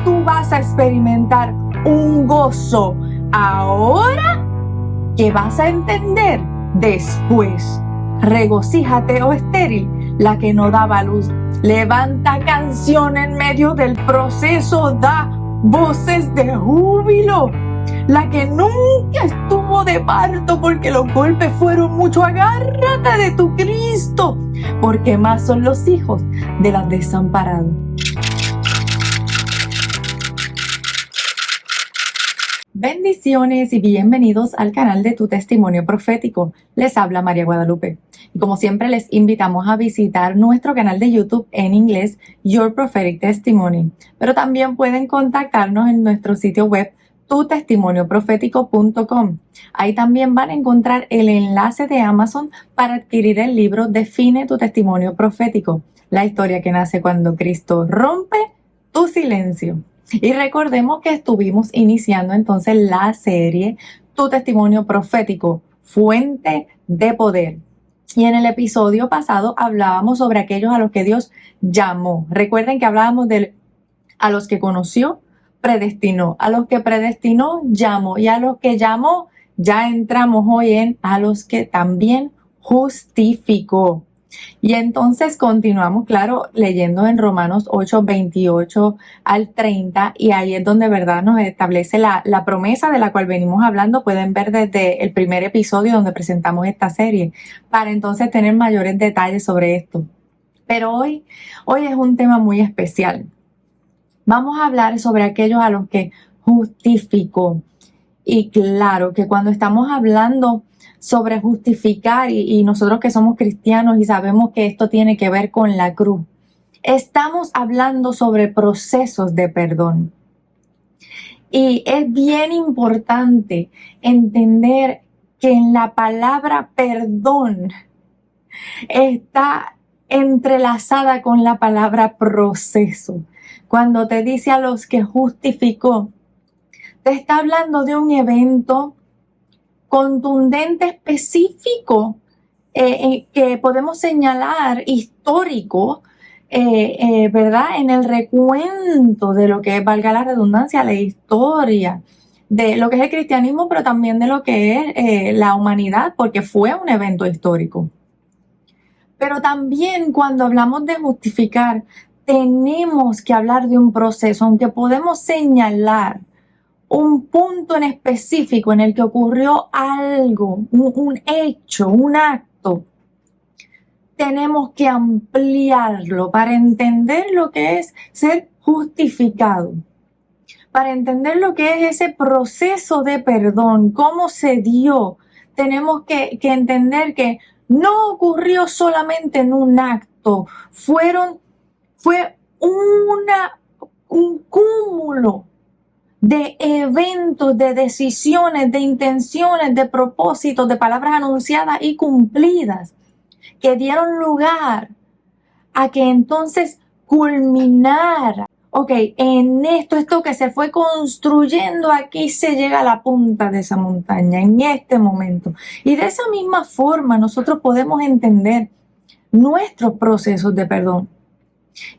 tú vas a experimentar un gozo ahora que vas a entender después. Regocíjate, oh estéril, la que no daba luz. Levanta canción en medio del proceso, da voces de júbilo. La que nunca estuvo de parto porque los golpes fueron mucho, agárrate de tu Cristo, porque más son los hijos de las desamparadas. Bendiciones y bienvenidos al canal de Tu Testimonio Profético. Les habla María Guadalupe. Y como siempre les invitamos a visitar nuestro canal de YouTube en inglés, Your Prophetic Testimony. Pero también pueden contactarnos en nuestro sitio web, tutestimonioprofético.com. Ahí también van a encontrar el enlace de Amazon para adquirir el libro Define tu Testimonio Profético, la historia que nace cuando Cristo rompe tu silencio. Y recordemos que estuvimos iniciando entonces la serie Tu Testimonio Profético, Fuente de Poder. Y en el episodio pasado hablábamos sobre aquellos a los que Dios llamó. Recuerden que hablábamos de a los que conoció, predestinó. A los que predestinó, llamó. Y a los que llamó, ya entramos hoy en a los que también justificó. Y entonces continuamos, claro, leyendo en Romanos 8, 28 al 30, y ahí es donde, verdad, nos establece la promesa de la cual venimos hablando. Pueden ver desde el primer episodio donde presentamos esta serie, para entonces tener mayores detalles sobre esto. Pero hoy es un tema muy especial. Vamos a hablar sobre aquellos a los que justificó. Y claro que cuando estamos hablando sobre justificar y nosotros que somos cristianos y sabemos que esto tiene que ver con la cruz, estamos hablando sobre procesos de perdón. Y es bien importante entender que en la palabra perdón está entrelazada con la palabra proceso. Cuando te dice a los que justificó, te está hablando de un evento contundente, específico, que podemos señalar histórico, ¿verdad? En el recuento de lo que es, valga la redundancia, la historia de lo que es el cristianismo, pero también de lo que es la humanidad, porque fue un evento histórico. Pero también cuando hablamos de justificar, tenemos que hablar de un proceso, aunque podemos señalar un punto en específico en el que ocurrió algo, un hecho, un acto. Tenemos que ampliarlo para entender lo que es ser justificado, para entender lo que es ese proceso de perdón, cómo se dio. Tenemos que entender que no ocurrió solamente en un acto, fue un cúmulo de eventos, de decisiones, de intenciones, de propósitos, de palabras anunciadas y cumplidas que dieron lugar a que entonces culminara. Ok, en esto que se fue construyendo, aquí se llega a la punta de esa montaña, en este momento. Y de esa misma forma nosotros podemos entender nuestros procesos de perdón.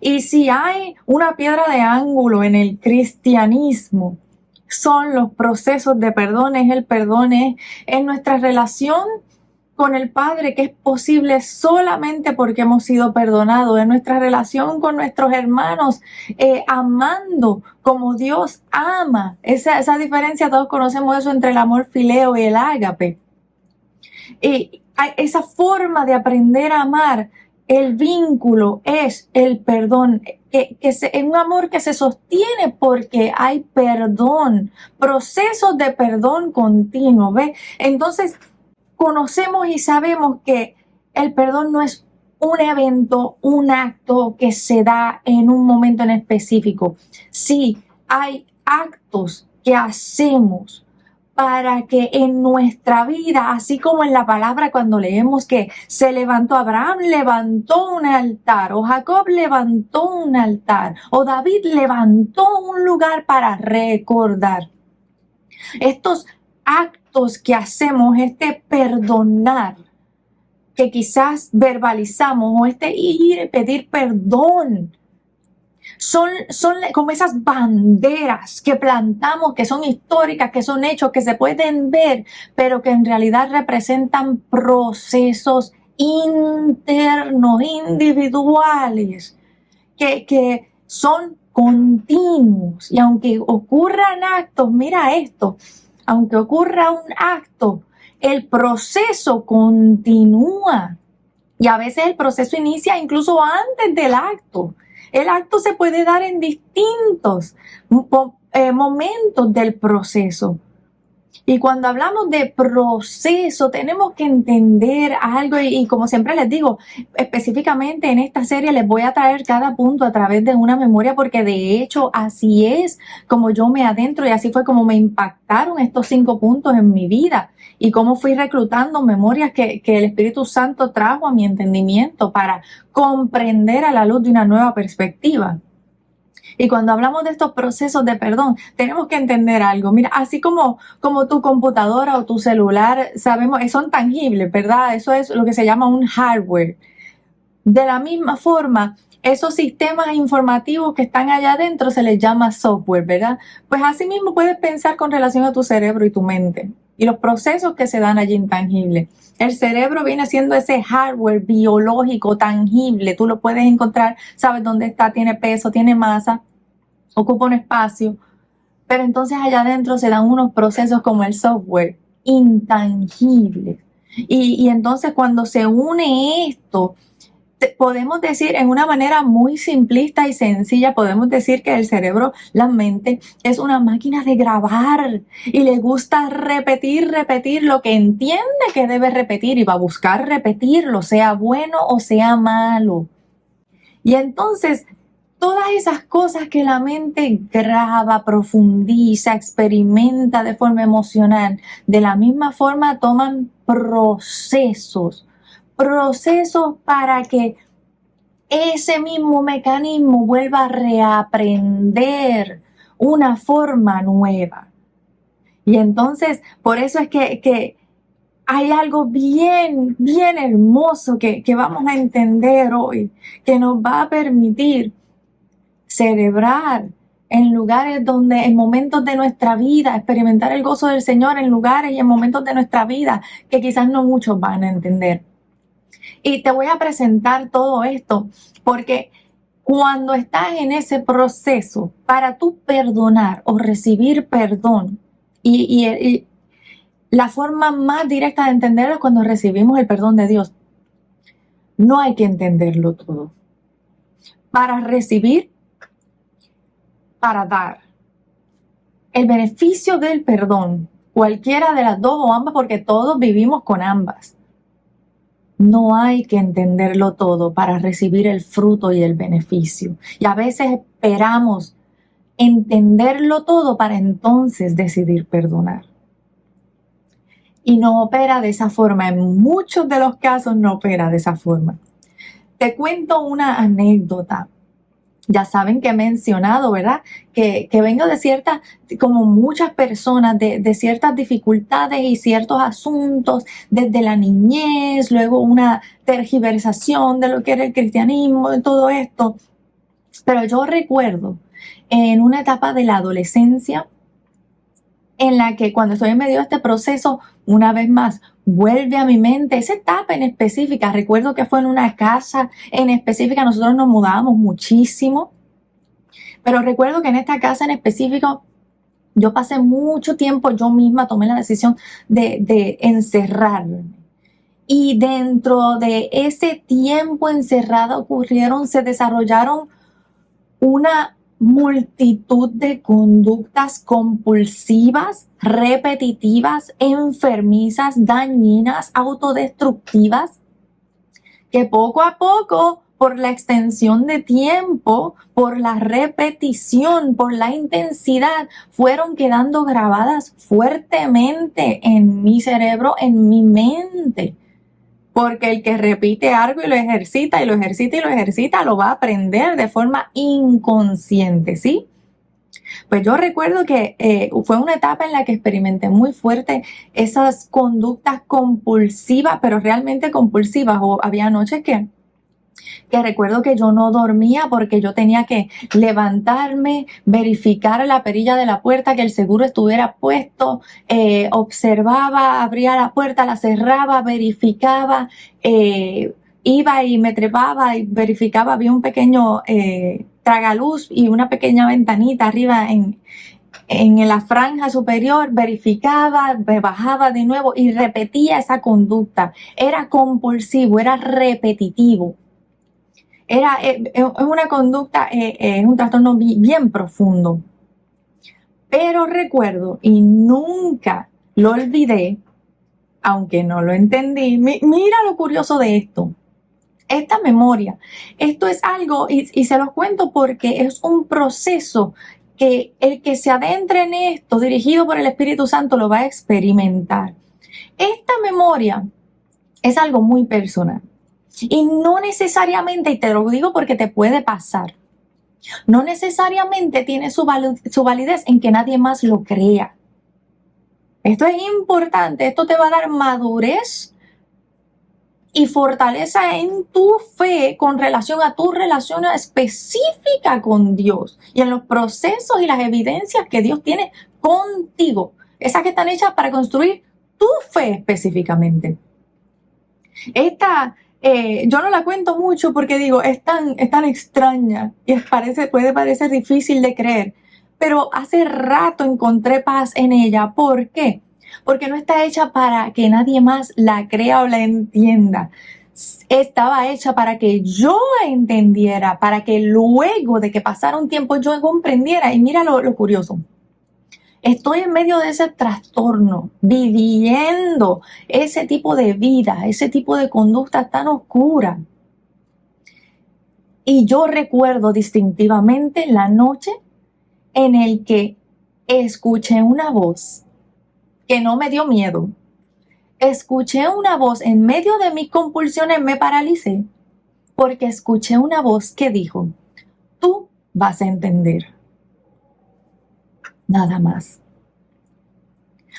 Y si hay una piedra de ángulo en el cristianismo, son los procesos de perdón, es el perdón, es nuestra relación con el Padre, que es posible solamente porque hemos sido perdonados, en nuestra relación con nuestros hermanos, amando como Dios ama. Esa diferencia, todos conocemos eso entre el amor fileo y el ágape. Y esa forma de aprender a amar, el vínculo es el perdón, es un amor que se sostiene porque hay perdón, procesos de perdón continuo, ¿ves? Entonces, conocemos y sabemos que el perdón no es un evento, un acto que se da en un momento en específico. Sí, hay actos que hacemos para que en nuestra vida, así como en la palabra cuando leemos que se levantó Abraham, levantó un altar, o Jacob levantó un altar, o David levantó un lugar para recordar. Estos actos que hacemos, este perdonar, que quizás verbalizamos, o este ir y pedir perdón, son como esas banderas que plantamos, que son históricas, que son hechos, que se pueden ver, pero que en realidad representan procesos internos, individuales, que son continuos. Y aunque ocurran actos, mira esto, aunque ocurra un acto, el proceso continúa. Y a veces el proceso inicia incluso antes del acto. El acto se puede dar en distintos momentos del proceso. Y cuando hablamos de proceso, tenemos que entender algo y como siempre les digo, específicamente en esta serie les voy a traer cada punto a través de una memoria porque de hecho así es como yo me adentro y así fue como me impactaron estos 5 puntos en mi vida y cómo fui reclutando memorias que el Espíritu Santo trajo a mi entendimiento para comprender a la luz de una nueva perspectiva. Y cuando hablamos de estos procesos de perdón, tenemos que entender algo. Mira, así como tu computadora o tu celular, sabemos, son tangibles, ¿verdad? Eso es lo que se llama un hardware. De la misma forma, esos sistemas informativos que están allá adentro se les llama software, ¿verdad? Pues así mismo puedes pensar con relación a tu cerebro y tu mente y los procesos que se dan allí intangibles. El cerebro viene siendo ese hardware biológico tangible. Tú lo puedes encontrar, sabes dónde está, tiene peso, tiene masa, ocupa un espacio, pero entonces allá adentro se dan unos procesos como el software, intangibles. Y entonces cuando se une esto, podemos decir en una manera muy simplista y sencilla, podemos decir que el cerebro, la mente, es una máquina de grabar y le gusta repetir lo que entiende que debe repetir y va a buscar repetirlo, sea bueno o sea malo. Y entonces, todas esas cosas que la mente graba, profundiza, experimenta de forma emocional, de la misma forma toman procesos para que ese mismo mecanismo vuelva a reaprender una forma nueva. Y entonces, por eso es que hay algo bien hermoso que vamos a entender hoy, que nos va a permitir celebrar en lugares donde, en momentos de nuestra vida, experimentar el gozo del Señor en lugares y en momentos de nuestra vida que quizás no muchos van a entender. Y te voy a presentar todo esto porque cuando estás en ese proceso para tú perdonar o recibir perdón, y la forma más directa de entenderlo es cuando recibimos el perdón de Dios. No hay que entenderlo todo. Para recibir, para dar. El beneficio del perdón, cualquiera de las dos o ambas, porque todos vivimos con ambas. No hay que entenderlo todo para recibir el fruto y el beneficio. Y a veces esperamos entenderlo todo para entonces decidir perdonar. Y no opera de esa forma. En muchos de los casos no opera de esa forma. Te cuento una anécdota. Ya saben que he mencionado, ¿verdad? Que vengo de ciertas, como muchas personas, de ciertas dificultades y ciertos asuntos desde la niñez, luego una tergiversación de lo que era el cristianismo y todo esto. Pero yo recuerdo en una etapa de la adolescencia en la que cuando estoy en medio de este proceso, una vez más, vuelve a mi mente esa etapa en específica. Recuerdo que fue en una casa en específica, nosotros nos mudábamos muchísimo, pero recuerdo que en esta casa en específico yo pasé mucho tiempo, yo misma tomé la decisión de encerrarme. Y dentro de ese tiempo encerrado se desarrollaron una multitud de conductas compulsivas, repetitivas, enfermizas, dañinas, autodestructivas, que poco a poco, por la extensión de tiempo, por la repetición, por la intensidad, fueron quedando grabadas fuertemente en mi cerebro, en mi mente. Porque el que repite algo y lo ejercita y lo ejercita y lo ejercita, lo va a aprender de forma inconsciente, ¿sí? Pues yo recuerdo que fue una etapa en la que experimenté muy fuerte esas conductas compulsivas, pero realmente compulsivas. O había noches que que recuerdo que yo no dormía porque yo tenía que levantarme, verificar la perilla de la puerta, que el seguro estuviera puesto, observaba, abría la puerta, la cerraba, verificaba, iba y me trepaba y verificaba, había un pequeño tragaluz y una pequeña ventanita arriba en la franja superior, verificaba, me bajaba de nuevo y repetía esa conducta. Era compulsivo, era repetitivo. Es una conducta, es un trastorno bien profundo. Pero recuerdo, y nunca lo olvidé, aunque no lo entendí, mira lo curioso de esto. Esta memoria, esto es algo, y se los cuento porque es un proceso que el que se adentre en esto, dirigido por el Espíritu Santo, lo va a experimentar. Esta memoria es algo muy personal. Y no necesariamente, y te lo digo porque te puede pasar, no necesariamente tiene su validez en que nadie más lo crea. Esto es importante, esto te va a dar madurez y fortaleza en tu fe con relación a tu relación específica con Dios y en los procesos y las evidencias que Dios tiene contigo, esas que están hechas para construir tu fe específicamente. Yo no la cuento mucho porque digo, es tan extraña y puede parecer difícil de creer, pero hace rato encontré paz en ella. ¿Por qué? Porque no está hecha para que nadie más la crea o la entienda. Estaba hecha para que yo entendiera, para que luego de que pasara un tiempo yo comprendiera. Y mira lo curioso. Estoy en medio de ese trastorno, viviendo ese tipo de vida, ese tipo de conducta tan oscura. Y yo recuerdo distintivamente la noche en el que escuché una voz que no me dio miedo. Escuché una voz en medio de mis compulsiones, me paralicé, porque escuché una voz que dijo, tú vas a entender. Nada más.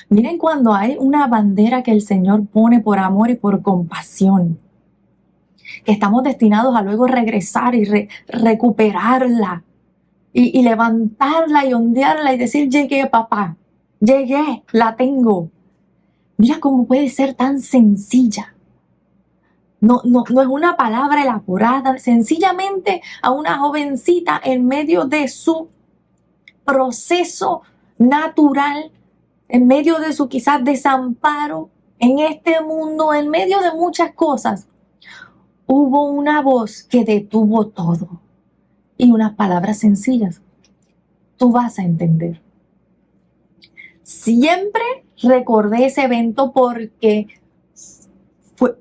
Miren cuando hay una bandera que el Señor pone por amor y por compasión, que estamos destinados a luego regresar y recuperarla y levantarla y ondearla y decir, llegué papá, llegué, la tengo. Mira cómo puede ser tan sencilla. No es una palabra elaborada, sencillamente a una jovencita en medio de su proceso natural, en medio de su quizás desamparo en este mundo, en medio de muchas cosas, hubo una voz que detuvo todo y unas palabras sencillas. Tú vas a entender. Siempre recordé ese evento porque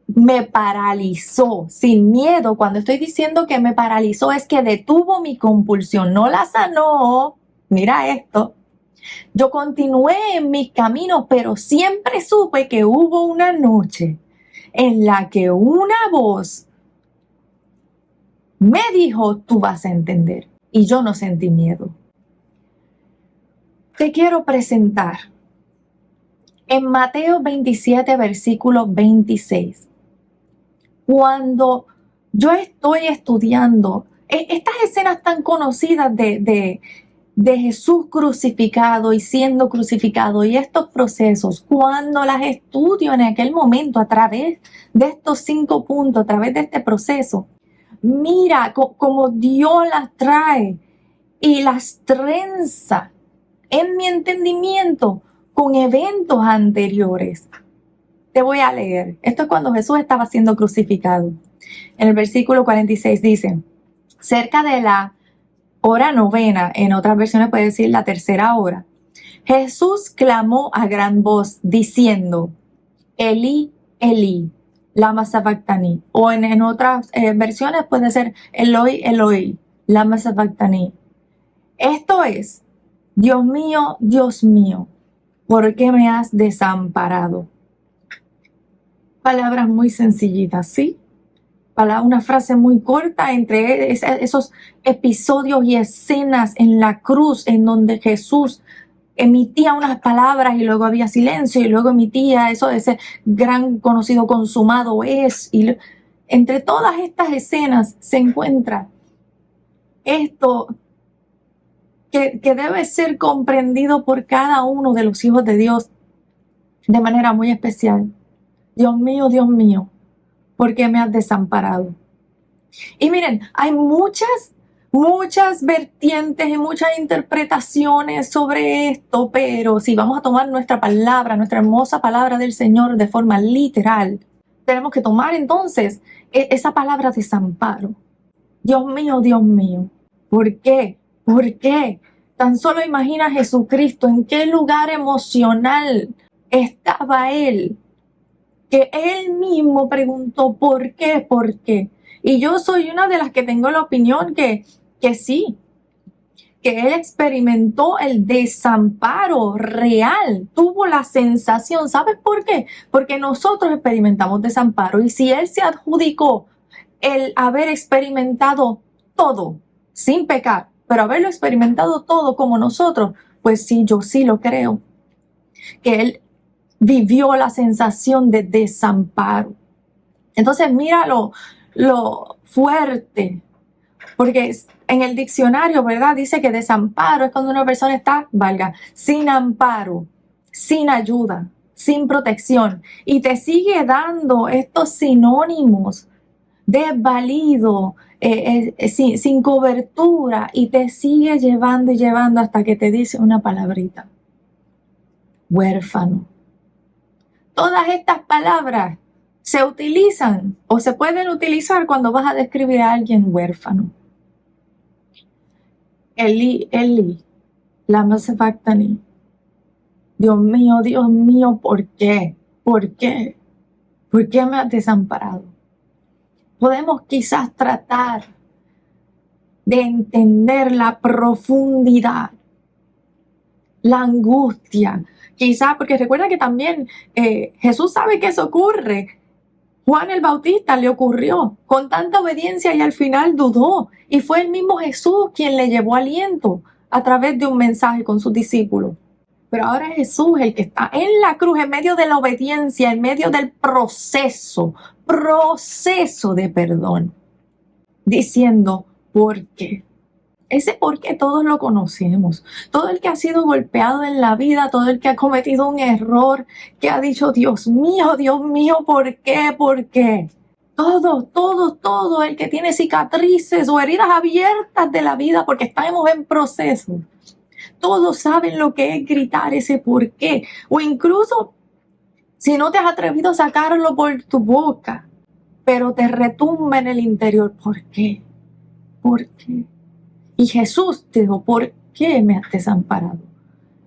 me paralizó sin miedo. Cuando estoy diciendo que me paralizó es que detuvo mi compulsión, no la sanó. Mira esto. Yo continué en mis caminos, pero siempre supe que hubo una noche en la que una voz me dijo, tú vas a entender. Y yo no sentí miedo. Te quiero presentar en Mateo 27, versículo 26. Cuando yo estoy estudiando estas escenas tan conocidas de Jesús crucificado y siendo crucificado y estos procesos, cuando las estudio en aquel momento a través de estos 5 puntos, a través de este proceso, mira cómo Dios las trae y las trenza en mi entendimiento con eventos anteriores. Te voy a leer. Esto es cuando Jesús estaba siendo crucificado. En el versículo 46 dice, cerca de la hora novena, en otras versiones puede decir la tercera hora, Jesús clamó a gran voz diciendo, Elí, Elí, lama sabactani. O en otras versiones puede ser Eloi, Eloi, lama sabactani. Esto es, Dios mío, ¿por qué me has desamparado? Palabras muy sencillitas, ¿sí? Una frase muy corta entre esos episodios y escenas en la cruz en donde Jesús emitía unas palabras y luego había silencio y luego emitía ese gran conocido consumado es. Y entre todas estas escenas se encuentra esto que debe ser comprendido por cada uno de los hijos de Dios de manera muy especial. Dios mío, ¿por qué me has desamparado? Y miren, hay muchas vertientes y muchas interpretaciones sobre esto, pero si vamos a tomar nuestra palabra, nuestra hermosa palabra del Señor de forma literal, tenemos que tomar entonces esa palabra desamparo. Dios mío, ¿por qué? ¿Por qué? Tan solo imagina a Jesucristo, en qué lugar emocional estaba Él, que Él mismo preguntó, ¿por qué? ¿Por qué? Y yo soy una de las que tengo la opinión que sí, que Él experimentó el desamparo real, tuvo la sensación. ¿Sabes por qué? Porque nosotros experimentamos desamparo, y si Él se adjudicó el haber experimentado todo sin pecar, pero haberlo experimentado todo como nosotros, pues sí, yo sí lo creo, que Él vivió la sensación de desamparo. Entonces mira lo fuerte, porque en el diccionario, ¿verdad? Dice que desamparo es cuando una persona está, sin amparo, sin ayuda, sin protección, y te sigue dando estos sinónimos: desvalido, sin cobertura, y te sigue llevando y llevando hasta que te dice una palabrita: huérfano. Todas estas palabras se utilizan o se pueden utilizar cuando vas a describir a alguien huérfano. Eli, lama sabachthani. Dios mío, ¿por qué? ¿Por qué? ¿Por qué me has desamparado? Podemos quizás tratar de entender la profundidad, la angustia, quizás, porque recuerda que también Jesús sabe que eso ocurre. Juan el Bautista le ocurrió con tanta obediencia y al final dudó, y fue el mismo Jesús quien le llevó aliento a través de un mensaje con sus discípulos. Pero ahora es Jesús el que está en la cruz, en medio de la obediencia, en medio del proceso de perdón, diciendo: ¿por qué? Ese por qué todos lo conocemos. Todo el que ha sido golpeado en la vida, todo el que ha cometido un error, que ha dicho: Dios mío, ¿por qué? ¿Por qué? Todo el que tiene cicatrices o heridas abiertas de la vida porque estamos en proceso. Todos saben lo que es gritar ese por qué. O incluso si no te has atrevido a sacarlo por tu boca, pero te retumba en el interior: ¿por qué? ¿Por qué? Y Jesús te dijo: ¿por qué me has desamparado?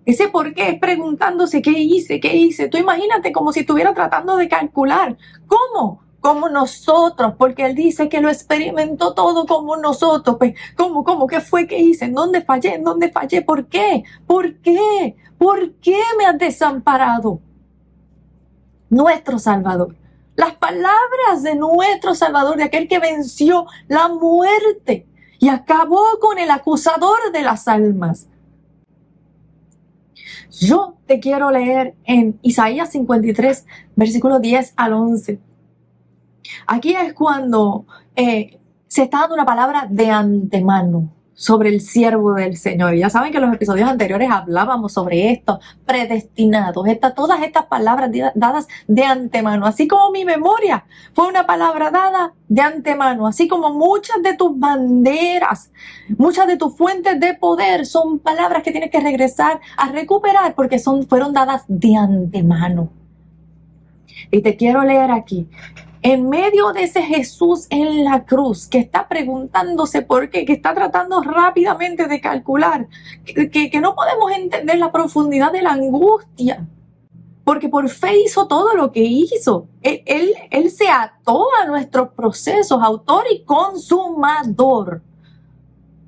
Ese por qué es preguntándose: ¿qué hice? ¿Qué hice? Tú imagínate como si estuviera tratando de calcular. ¿Cómo? Como nosotros, porque Él dice que lo experimentó todo como nosotros. Pues, ¿cómo? ¿Qué fue que hice? ¿En dónde fallé? ¿En dónde fallé? ¿Por qué? ¿Por qué? ¿Por qué me has desamparado? Nuestro Salvador. Las palabras de nuestro Salvador, de aquel que venció la muerte y acabó con el acusador de las almas. Yo te quiero leer en Isaías 53, versículos 10 al 11. Aquí es cuando se está dando una palabra de antemano sobre el siervo del Señor. Ya saben que en los episodios anteriores hablábamos sobre esto: predestinados, todas estas palabras dadas de antemano. Así como mi memoria fue una palabra dada de antemano, así como muchas de tus banderas, muchas de tus fuentes de poder son palabras que tienes que regresar a recuperar porque fueron dadas de antemano. Y te quiero leer aquí, en medio de ese Jesús en la cruz, que está preguntándose por qué, que está tratando rápidamente de calcular, que no podemos entender la profundidad de la angustia, porque por fe hizo todo lo que hizo. Él se ató a nuestros procesos, autor y consumador.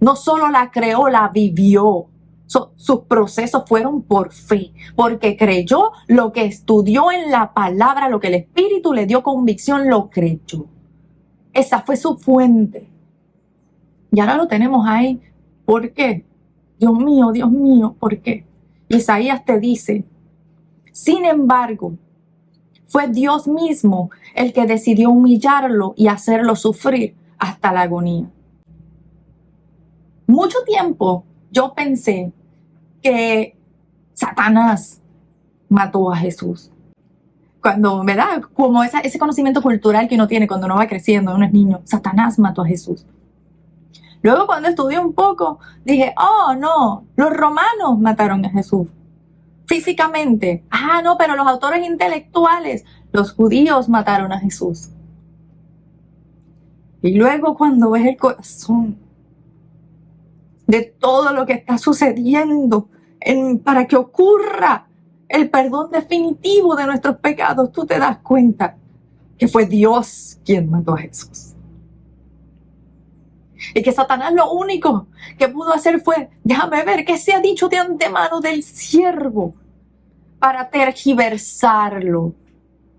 No solo la creó, la vivió. Sus procesos fueron por fe, porque creyó lo que estudió en la palabra, lo que el Espíritu le dio convicción, lo creyó. Esa fue su fuente. Y ahora lo tenemos ahí. ¿Por qué? Dios mío, ¿por qué? Isaías te dice: sin embargo, Fue Dios mismo el que decidió humillarlo y hacerlo sufrir hasta la agonía. Mucho tiempo yo pensé que Satanás mató a Jesús. Cuando, ¿verdad? Como ese conocimiento cultural que uno tiene cuando uno va creciendo, uno es niño. Satanás mató a Jesús. Luego cuando estudié un poco, dije, oh no, los romanos mataron a Jesús. Físicamente. Ah, no, pero los autores intelectuales, los judíos mataron a Jesús. Y luego cuando ves el corazón de todo lo que está sucediendo para que ocurra el perdón definitivo de nuestros pecados, tú te das cuenta que fue Dios quien mató a Jesús. Y que Satanás lo único que pudo hacer fue, déjame ver qué se ha dicho de antemano del siervo para tergiversarlo.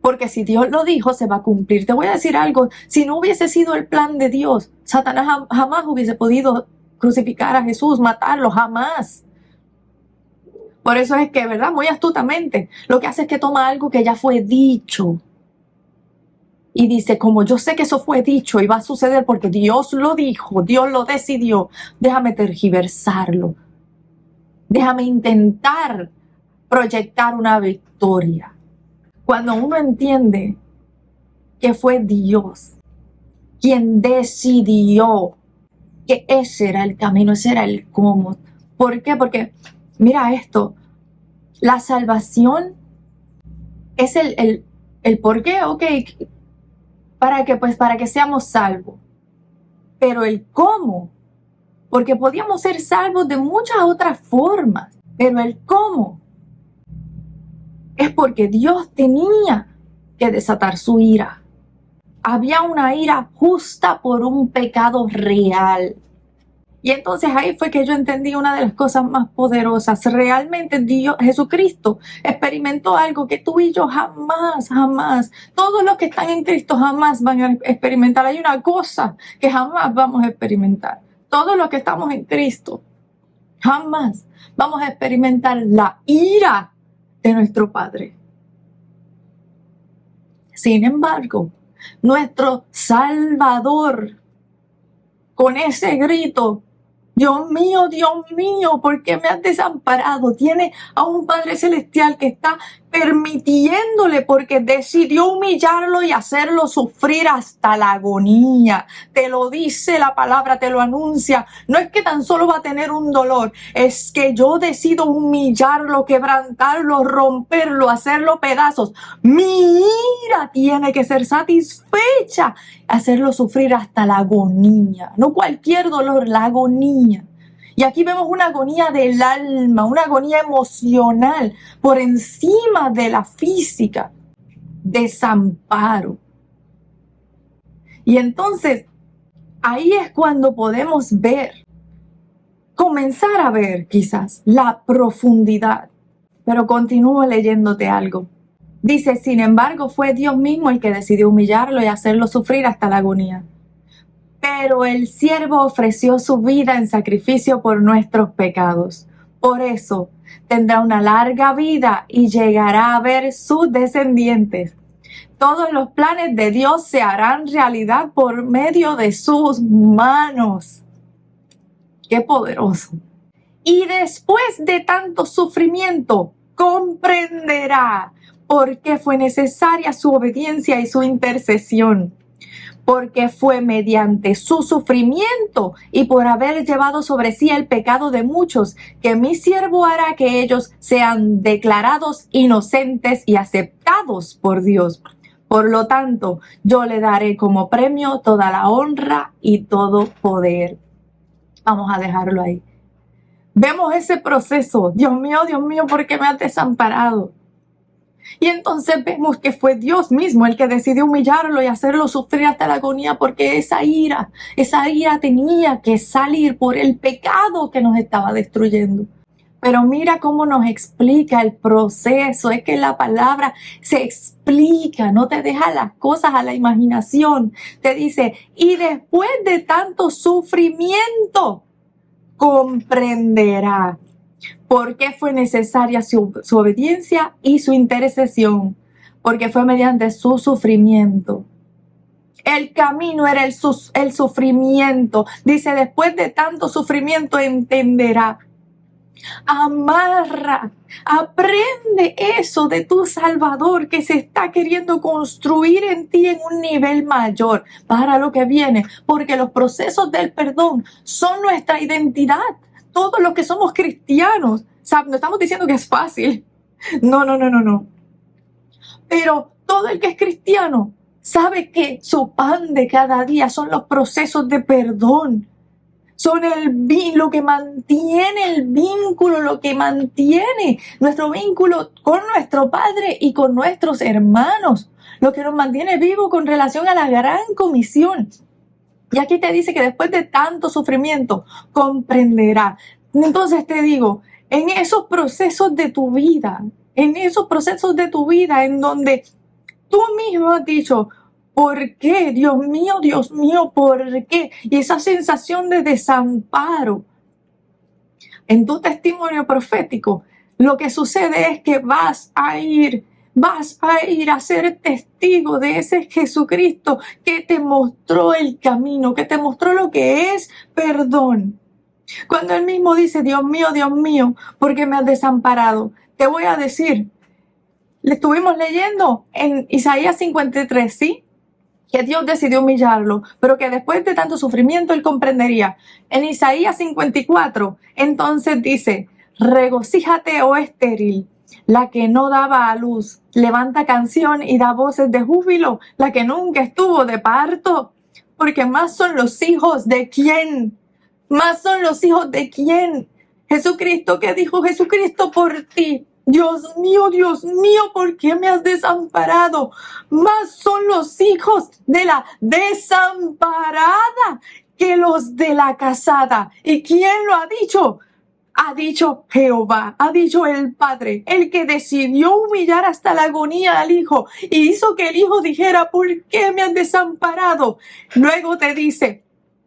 Porque si Dios lo dijo, se va a cumplir. Te voy a decir algo, si no hubiese sido el plan de Dios, Satanás jamás hubiese podido crucificar a Jesús, matarlo, jamás. Por eso es que, ¿verdad? Muy astutamente, lo que hace es que toma algo que ya fue dicho y dice, como yo sé que eso fue dicho y va a suceder porque Dios lo dijo, Dios lo decidió, déjame tergiversarlo. Déjame intentar proyectar una victoria. Cuando uno entiende que fue Dios quien decidió que ese era el camino, ese era el cómo. ¿Por qué? Porque mira esto, la salvación es el por qué, ok, para que seamos salvos. Pero el cómo, porque podíamos ser salvos de muchas otras formas, pero el cómo es porque Dios tenía que desatar su ira. Había una ira justa por un pecado real. Y entonces ahí fue que yo entendí una de las cosas más poderosas. Realmente Dios, Jesucristo, experimentó algo que tú y yo jamás, todos los que están en Cristo jamás van a experimentar. Hay una cosa que jamás vamos a experimentar. Todos los que estamos en Cristo, jamás vamos a experimentar la ira de nuestro Padre. Sin embargo, nuestro Salvador, con ese grito, Dios mío, ¿por qué me has desamparado? Tiene a un Padre Celestial que está permitiéndole porque decidió humillarlo y hacerlo sufrir hasta la agonía. Te lo dice la palabra, te lo anuncia. No es que tan solo va a tener un dolor, es que yo decido humillarlo, quebrantarlo, romperlo, hacerlo pedazos. Mi ira tiene que ser satisfecha, hacerlo sufrir hasta la agonía. No cualquier dolor, la agonía. Y aquí vemos una agonía del alma, una agonía emocional por encima de la física, desamparo. Y entonces, ahí es cuando podemos comenzar a ver quizás la profundidad. Pero continúo leyéndote algo. Dice, sin embargo, fue Dios mismo el que decidió humillarlo y hacerlo sufrir hasta la agonía. Pero el siervo ofreció su vida en sacrificio por nuestros pecados. Por eso tendrá una larga vida y llegará a ver sus descendientes. Todos los planes de Dios se harán realidad por medio de sus manos. ¡Qué poderoso! Y después de tanto sufrimiento, comprenderá por qué fue necesaria su obediencia y su intercesión. Porque fue mediante su sufrimiento y por haber llevado sobre sí el pecado de muchos, que mi siervo hará que ellos sean declarados inocentes y aceptados por Dios. Por lo tanto, yo le daré como premio toda la honra y todo poder. Vamos a dejarlo ahí. Vemos ese proceso. Dios mío, ¿por qué me has desamparado? Y entonces vemos que fue Dios mismo el que decidió humillarlo y hacerlo sufrir hasta la agonía, porque esa ira tenía que salir por el pecado que nos estaba destruyendo. Pero mira cómo nos explica el proceso. Es que la palabra se explica, no te deja las cosas a la imaginación. Te dice, y después de tanto sufrimiento, comprenderá por qué fue necesaria su obediencia y su intercesión, porque fue mediante su sufrimiento. El camino era el sufrimiento. Dice, después de tanto sufrimiento entenderá. Amarra, aprende eso de tu Salvador que se está queriendo construir en ti en un nivel mayor para lo que viene, porque los procesos del perdón son nuestra identidad. Todos los que somos cristianos, no estamos diciendo que es fácil. No. Pero todo el que es cristiano sabe que su pan de cada día son los procesos de perdón. Son lo que mantiene el vínculo, lo que mantiene nuestro vínculo con nuestro Padre y con nuestros hermanos, lo que nos mantiene vivos con relación a la gran comisión. Y aquí te dice que después de tanto sufrimiento comprenderá. Entonces te digo, en esos procesos de tu vida, en donde tú mismo has dicho, ¿por qué? Dios mío, ¿por qué? Y esa sensación de desamparo. En tu testimonio profético, lo que sucede es que vas a ir a ser testigo de ese Jesucristo que te mostró el camino, que te mostró lo que es perdón. Cuando Él mismo dice, Dios mío, ¿por qué me has desamparado? Te voy a decir, le estuvimos leyendo en Isaías 53, ¿sí? Que Dios decidió humillarlo, pero que después de tanto sufrimiento Él comprendería. En Isaías 54, entonces dice, regocíjate, oh estéril, la que no daba a luz, levanta canción y da voces de júbilo, la que nunca estuvo de parto, porque más son los hijos de quién, más son los hijos de quién. Jesucristo, ¿qué dijo Jesucristo por ti? Dios mío, ¿por qué me has desamparado? Más son los hijos de la desamparada que los de la casada. ¿Y quién lo ha dicho? Ha dicho Jehová, ha dicho el Padre, el que decidió humillar hasta la agonía al Hijo y hizo que el Hijo dijera, ¿por qué me han desamparado? Luego te dice,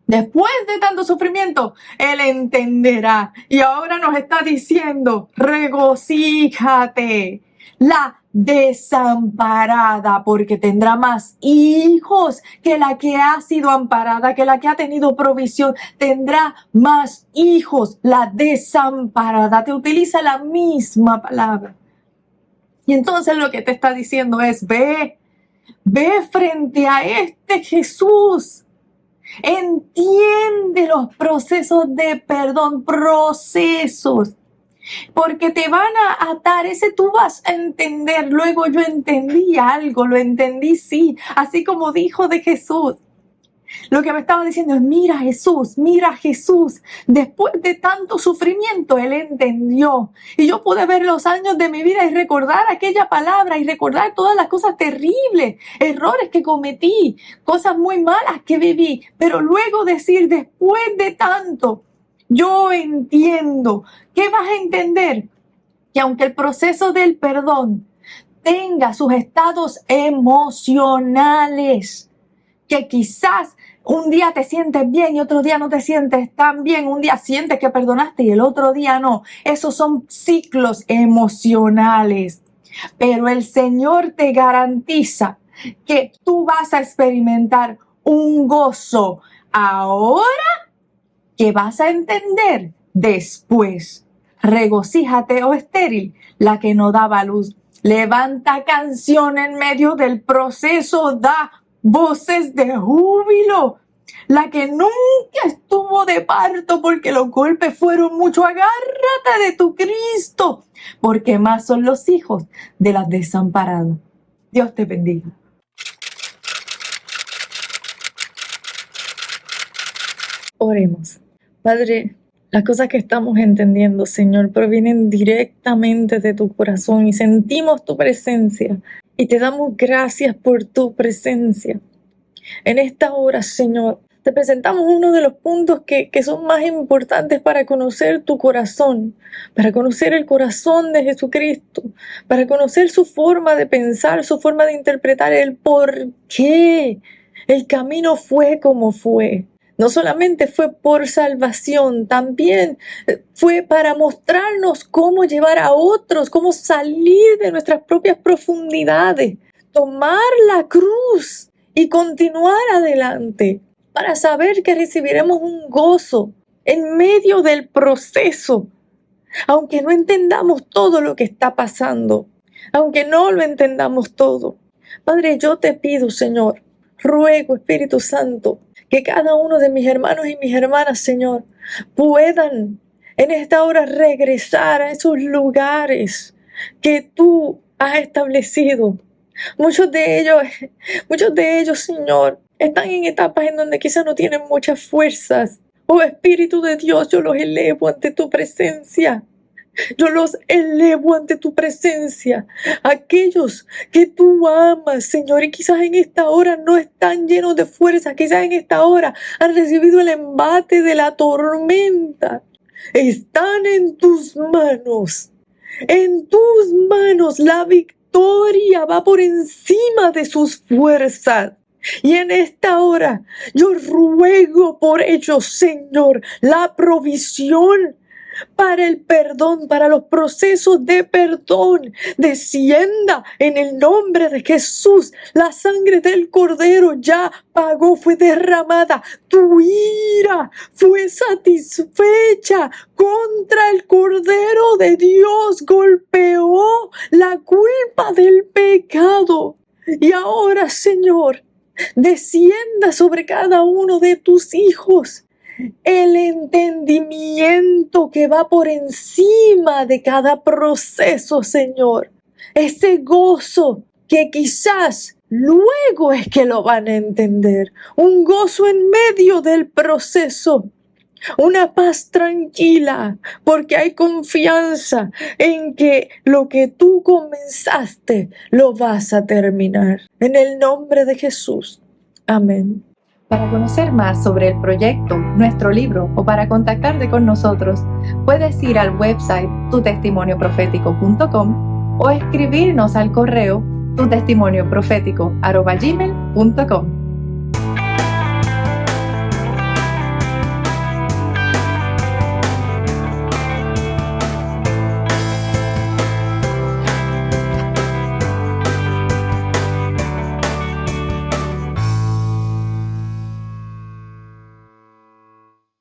después de tanto sufrimiento, Él entenderá. Y ahora nos está diciendo, regocíjate, la desamparada, porque tendrá más hijos que la que ha sido amparada, que la que ha tenido provisión. Tendrá más hijos, la desamparada. Te utiliza la misma palabra. Y entonces lo que te está diciendo es, ve frente a este Jesús. Entiende los procesos de perdón, porque te van a atar, tú vas a entender. Luego yo entendí algo, lo entendí, sí, así como dijo de Jesús. Lo que me estaba diciendo es, mira Jesús, después de tanto sufrimiento, Él entendió. Y yo pude ver los años de mi vida y recordar aquella palabra y recordar todas las cosas terribles, errores que cometí, cosas muy malas que viví. Pero luego decir, después de tanto, yo entiendo. ¿Qué vas a entender? Que aunque el proceso del perdón tenga sus estados emocionales, que quizás un día te sientes bien y otro día no te sientes tan bien, un día sientes que perdonaste y el otro día no. Esos son ciclos emocionales. Pero el Señor te garantiza que tú vas a experimentar un gozo ahora que vas a entender después. Regocíjate, oh estéril, la que no daba luz. Levanta canción en medio del proceso, da voces de júbilo. La que nunca estuvo de parto porque los golpes fueron mucho, agárrate de tu Cristo, porque más son los hijos de las desamparadas. Dios te bendiga. Oremos. Padre, las cosas que estamos entendiendo, Señor, provienen directamente de tu corazón y sentimos tu presencia y te damos gracias por tu presencia. En esta hora, Señor, te presentamos uno de los puntos que son más importantes para conocer tu corazón, para conocer el corazón de Jesucristo, para conocer su forma de pensar, su forma de interpretar, el por qué el camino fue como fue. No solamente fue por salvación, también fue para mostrarnos cómo llevar a otros, cómo salir de nuestras propias profundidades, tomar la cruz y continuar adelante, para saber que recibiremos un gozo en medio del proceso, aunque no entendamos todo lo que está pasando, aunque no lo entendamos todo. Padre, yo te pido, Señor, ruego, Espíritu Santo, que cada uno de mis hermanos y mis hermanas, Señor, puedan en esta hora regresar a esos lugares que tú has establecido. Muchos de ellos, Señor, están en etapas en donde quizás no tienen muchas fuerzas. Oh Espíritu de Dios, yo los elevo ante tu presencia. Yo los elevo ante tu presencia. Aquellos que tú amas, Señor, y quizás en esta hora no están llenos de fuerza, quizás en esta hora han recibido el embate de la tormenta. Están en tus manos. En tus manos la victoria va por encima de sus fuerzas. Y en esta hora yo ruego por ellos, Señor, la provisión para el perdón, para los procesos de perdón. Descienda en el nombre de Jesús. La sangre del Cordero ya pagó, fue derramada. Tu ira fue satisfecha contra el Cordero de Dios. Golpeó la culpa del pecado. Y ahora, Señor, descienda sobre cada uno de tus hijos el entendimiento que va por encima de cada proceso, Señor. Ese gozo que quizás luego es que lo van a entender. Un gozo en medio del proceso. Una paz tranquila, porque hay confianza en que lo que tú comenzaste lo vas a terminar. En el nombre de Jesús. Amén. Para conocer más sobre el proyecto, nuestro libro o para contactarte con nosotros, puedes ir al website tutestimonioprofetico.com o escribirnos al correo tutestimonioprofetico@gmail.com.